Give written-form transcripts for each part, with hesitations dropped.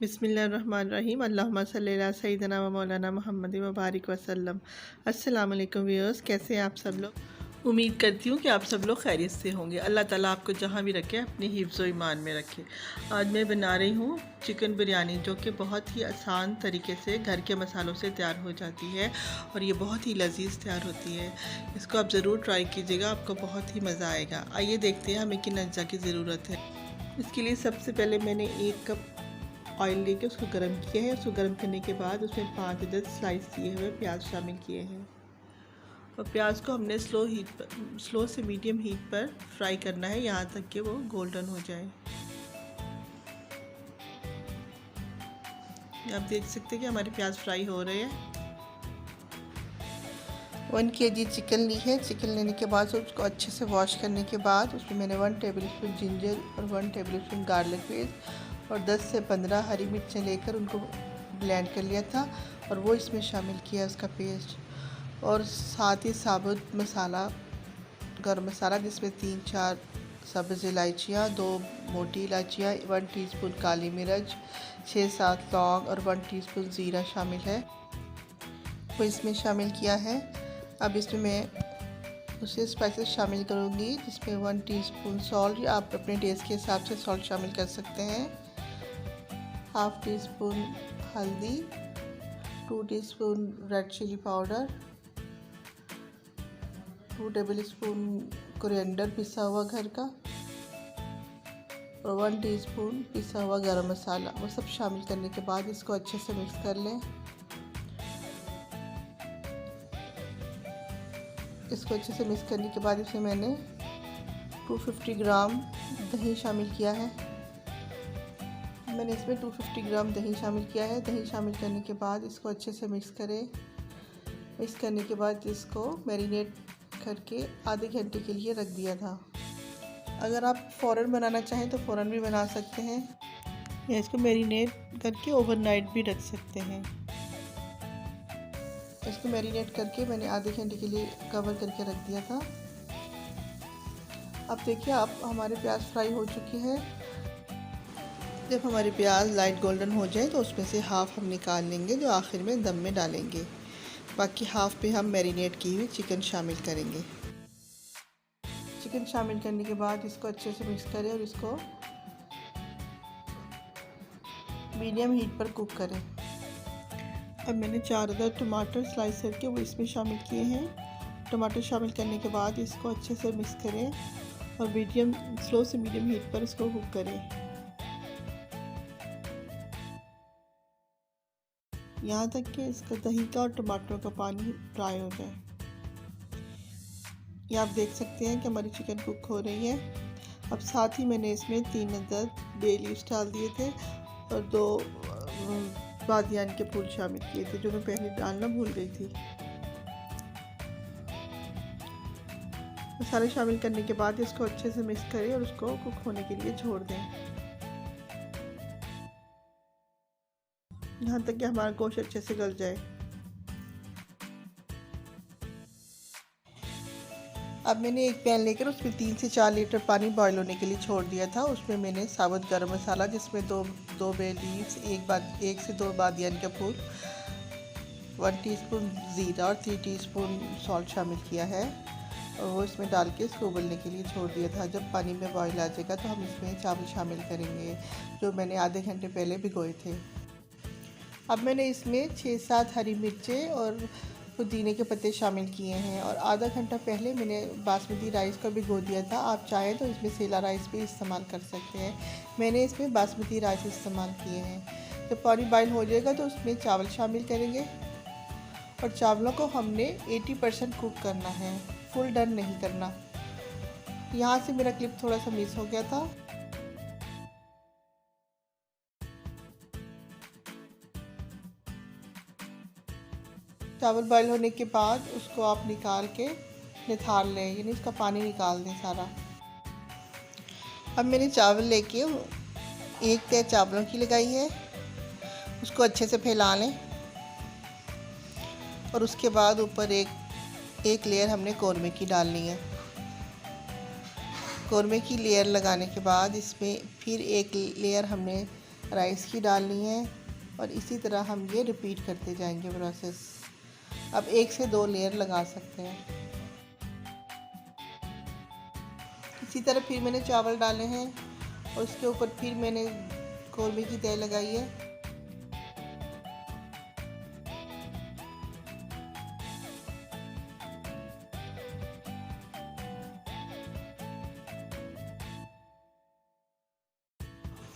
बिस्मिल्लाहिर्रहमानिर्रहीम अल्लाहुम्मा सल्ली अला सय्यिदिना व मौलाना मुहम्मद व बारिक वसल्लम। अस्सलाम वालेकुम व्यूअर्स, कैसे हैं आप सब लोग। उम्मीद करती हूँ कि आप सब लोग खैरियत से होंगे। अल्लाह ताला आपको जहाँ भी रखे अपनी हिफ्ज़ व ईमान में रखे। आज मैं बना रही हूँ चिकन बिरयानी, जो कि बहुत ही आसान तरीके से घर के मसालों से तैयार हो जाती है और ये बहुत ही लजीज तैयार होती है। इसको आप ज़रूर ट्राई कीजिएगा, आपको बहुत ही मज़ा आएगा। आइए देखते हैं हमें किन अज्जा की ज़रूरत है। इसके लिए सबसे पहले मैंने 1 कप ऑयल लेके उसको गर्म किया है। उसको गर्म करने के बाद उसमें 5 अदद स्लाइस किए हुए प्याज शामिल किए हैं और प्याज को हमने स्लो से मीडियम हीट पर फ्राई करना है, यहाँ तक कि वो गोल्डन हो जाए। आप देख सकते हैं कि हमारे प्याज फ्राई हो रहे हैं। 1 kg चिकन ली है। चिकन लेने के बाद उसको अच्छे से वॉश करने के बाद उसमें मैंने 1 टेबलस्पून जिंजर और 1 टेबलस्पून गार्लिक पेस्ट और 10 से 15 हरी मिर्चें लेकर उनको ब्लेंड कर लिया था और वो इसमें शामिल किया उसका पेस्ट। और साथ ही साबुत मसाला, गरम मसाला, जिसमें 3-4 सब्ज़ इलायचियाँ, 2 मोटी इलायचियाँ, 1 टीस्पून काली मिर्च, 6-7 लौंग और 1 टीस्पून ज़ीरा शामिल है, वो इसमें शामिल किया है। अब इसमें मैं उसे स्पाइसेस शामिल करूँगी, जिसमें 1 टीस्पून सॉल्ट, या आप अपने टेस्ट के हिसाब से सॉल्ट शामिल कर सकते हैं, 1/2 टीस्पून हल्दी, 2 teaspoon red chilli powder, 2 tablespoon coriander पिसा हुआ घर का और 1 टीस्पून पिसा हुआ गरम मसाला। वो सब शामिल करने के बाद इसको अच्छे से मिक्स कर लें। इसको अच्छे से मिक्स करने के बाद इसमें मैंने 250 ग्राम दही शामिल किया है। मैंने इसमें 250 ग्राम दही शामिल किया है। दही शामिल करने के बाद इसको अच्छे से मिक्स करें। मिक्स करने के बाद इसको मैरिनेट करके आधे घंटे के लिए रख दिया था। अगर आप फ़ौरन बनाना चाहें तो फ़ौरन भी बना सकते हैं, या इसको मैरिनेट करके ओवरनाइट भी रख सकते हैं। इसको मैरिनेट करके मैंने आधे घंटे के लिए कवर करके रख दिया था। अब देखिए, आप हमारे प्याज फ्राई हो चुकी है। जब हमारे प्याज लाइट गोल्डन हो जाए तो उसमें से हाफ़ हम निकाल लेंगे, जो आखिर में दम में डालेंगे। बाकी हाफ़ पे हम मैरिनेट की हुई चिकन शामिल करेंगे। चिकन शामिल करने के बाद इसको अच्छे से मिक्स करें और इसको मीडियम हीट पर कुक करें। अब मैंने 4 अदद टमाटर स्लाइस करके वो इसमें शामिल किए हैं। टमाटर शामिल करने के बाद इसको अच्छे से मिक्स करें और स्लो से मीडियम हीट पर इसको कुक करें, यहाँ तक कि इसका दही का और टमाटर का पानी ड्राई हो जाए। ये आप देख सकते हैं कि हमारी चिकन कुक हो रही है। अब साथ ही मैंने इसमें 3 अदद बे लीव्स डाल दिए थे और 2 बादियान के फूल शामिल किए थे, जो मैं पहले डालना भूल गई थी। मसाले शामिल करने के बाद इसको अच्छे से मिक्स करें और उसको कुक होने के लिए छोड़ दें, यहाँ तक कि हमारा गोश्त अच्छे से गल जाए। अब मैंने एक पैन लेकर उसमें 3 से 4 लीटर पानी बॉईल होने के लिए छोड़ दिया था। उसमें मैंने साबुत गरम मसाला, जिसमें दो बे लीव्स, 1 से 2 बादियान का फूल, 1 टीस्पून ज़ीरा और 3 टीस्पून सॉल्ट शामिल किया है और वो इसमें डाल के इसको उबलने के लिए छोड़ दिया था। जब पानी में बॉईल आ जाएगा तो हम इसमें चावल शामिल करेंगे, जो मैंने आधे घंटे पहले भिगोए थे। अब मैंने इसमें 6-7 हरी मिर्चें और पुदीने के पत्ते शामिल किए हैं और आधा घंटा पहले मैंने बासमती राइस को भिगो दिया था। आप चाहें तो इसमें सेला राइस भी इस्तेमाल कर सकते हैं। मैंने इसमें बासमती राइस इस्तेमाल किए हैं। जब पानी बॉईल हो जाएगा तो उसमें चावल शामिल करेंगे और चावलों को हमने 80% कुक करना है, फुल डन नहीं करना। यहाँ से मेरा क्लिप थोड़ा सा मिस हो गया था। चावल बॉईल होने के बाद उसको आप निकाल के निथार लें, यानी इसका पानी निकाल दें सारा। अब मैंने चावल लेके एक तह चावलों की लगाई है, उसको अच्छे से फैला लें और उसके बाद ऊपर एक लेयर हमने कौरमे की डालनी है। कौरमे की लेयर लगाने के बाद इसमें फिर एक लेयर हमने राइस की डालनी है और इसी तरह हम ये रिपीट करते जाएंगे प्रोसेस। अब 1 से 2 लेयर लगा सकते हैं। इसी तरह फिर मैंने चावल डाले हैं और उसके ऊपर फिर मैंने कौरमे की तह लगाई है।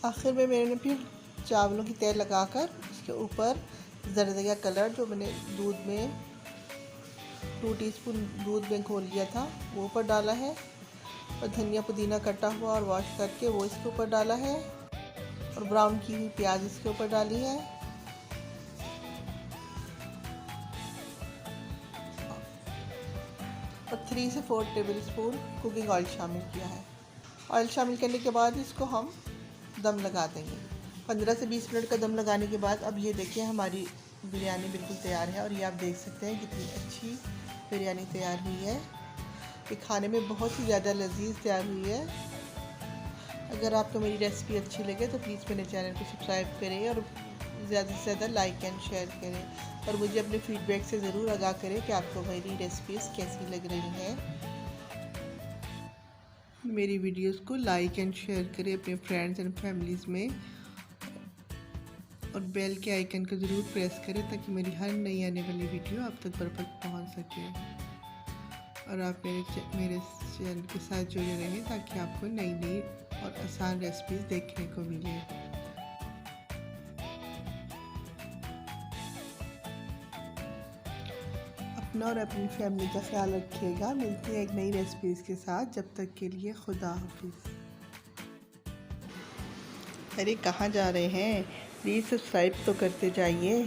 आखिर में मैंने फिर चावलों की तह लगाकर उसके ऊपर जर्दे का कलर जो मैंने दूध में 2 टीस्पून दूध में घोल लिया था वो ऊपर डाला है और धनिया पुदीना कटा हुआ और वॉश करके वो इसके ऊपर डाला है और ब्राउन की हुई प्याज इसके ऊपर डाली है और 3 से 4 टेबलस्पून कुकिंग ऑयल शामिल किया है। ऑयल शामिल करने के बाद इसको हम दम लगा देंगे। 15 से 20 मिनट का दम लगाने के बाद अब ये देखिए हमारी बिरयानी बिल्कुल तैयार है और ये आप देख सकते हैं कितनी अच्छी बिरयानी तैयार हुई है। ये खाने में बहुत ही ज़्यादा लजीज तैयार हुई है। अगर आपको मेरी रेसिपी अच्छी लगे तो प्लीज़ मेरे चैनल को सब्सक्राइब करें और ज़्यादा से ज़्यादा लाइक एंड शेयर करें और मुझे अपने फीडबैक से ज़रूर आगाह करें कि आपको मेरी रेसिपीज़ कैसी लग रही हैं। मेरी वीडियोस को लाइक एंड शेयर करें अपने फ्रेंड्स एंड फैमिलीज़ में और बेल के आइकन को ज़रूर प्रेस करें ताकि मेरी हर नई आने वाली वीडियो आप तक बरवक्त पहुंच सके और आप मेरे चैनल के साथ जुड़े रहें ताकि आपको नई नई और आसान रेसिपीज़ देखने को मिले। अपना और अपनी फैमिली का ख्याल रखिएगा। मिलते हैं एक नई रेसिपीज़ के साथ। जब तक के लिए खुदा हाफिज़। अरे कहाँ जा रहे हैं? प्लीज़ सब्सक्राइब तो करते जाइए।